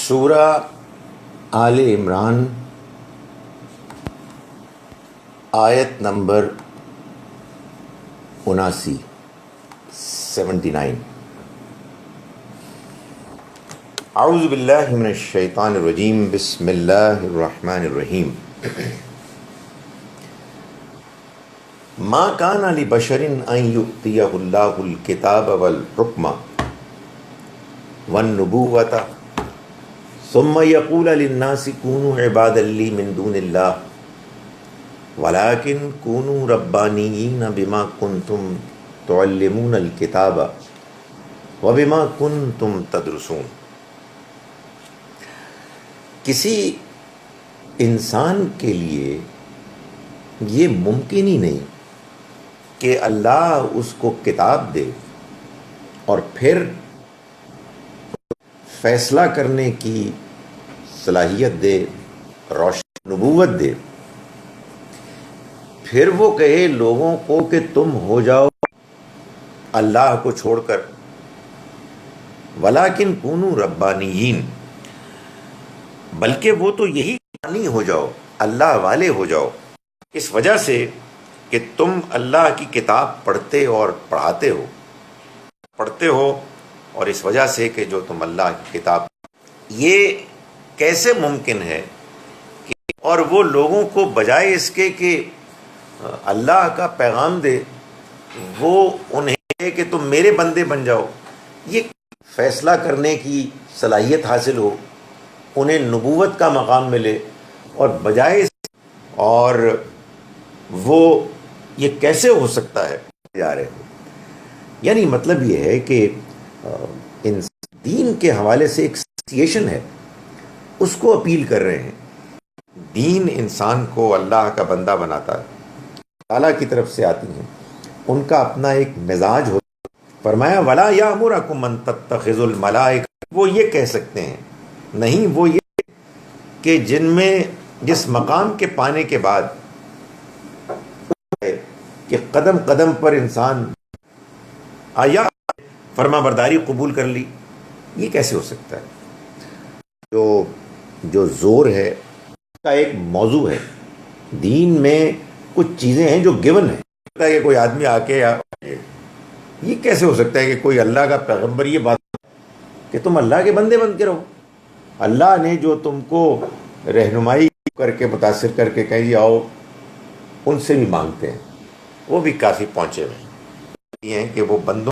سورہ آل عمران آیت نمبر 79 اعوذ باللہ من الشیطان الرجیم بسم اللہ الرحمن الرحیم ما کان لبشر ان یؤتیہ اللہ الکتاب والحکم والنبوۃ ثم یقول للناس کونوا عبادا لی من دون اللہ ولكن كونوا ربانیین بما کنتم تعلمون الکتاب وبما کنتم تدرسون۔ کسی انسان کے لیے یہ ممکن ہی نہیں کہ اللہ اس کو کتاب دے اور پھر فیصلہ کرنے کی صلاحیت دے، روشن نبوت دے، پھر وہ کہے لوگوں کو کہ تم ہو جاؤ اللہ کو چھوڑ کر، ولیکن کونوا ربانیین، بلکہ وہ تو یہی ربانی ہو جاؤ، اللہ والے ہو جاؤ، اس وجہ سے کہ تم اللہ کی کتاب پڑھتے اور پڑھاتے ہو اور اس وجہ سے کہ جو تم اللہ کی کتاب، یہ کیسے ممکن ہے کہ اور وہ لوگوں کو بجائے اس کے کہ اللہ کا پیغام دے، وہ انہیں کہ تم میرے بندے بن جاؤ، یہ فیصلہ کرنے کی صلاحیت حاصل ہو، انہیں نبوت کا مقام ملے، اور بجائے اور وہ یہ کیسے ہو سکتا ہے جا رہے ہو۔ یعنی مطلب یہ ہے کہ دین کے حوالے سے ایک سچویشن ہے، اس کو اپیل کر رہے ہیں۔ دین انسان کو اللہ کا بندہ بناتا ہے، تعالیٰ کی طرف سے آتی ہیں، ان کا اپنا ایک مزاج ہوتا ہے۔ فرمایا وَلَا يَأْمُرَكُمْ أَن تَتَّخِذُوا الْمَلَائِكَةَ، وہ یہ کہہ سکتے ہیں نہیں، وہ یہ کہ جس مقام کے پانے کے بعد کہ قدم قدم پر انسان آیا فرما برداری قبول کر لی، یہ کیسے ہو سکتا ہے؟ جو زور ہے اس کا ایک موضوع ہے، دین میں کچھ چیزیں ہیں جو گیون ہیں، کہ کوئی آدمی آ کے یہ کیسے ہو سکتا ہے کہ کوئی اللہ کا پیغمبر یہ بات کہ تم اللہ کے بندے بن کے رہو، اللہ نے جو تم کو رہنمائی کر کے متاثر کر کے کہیں جی آؤ، ان سے بھی مانگتے ہیں، وہ بھی کافی پہنچے ہوئے ہیں کہ وہ بندوں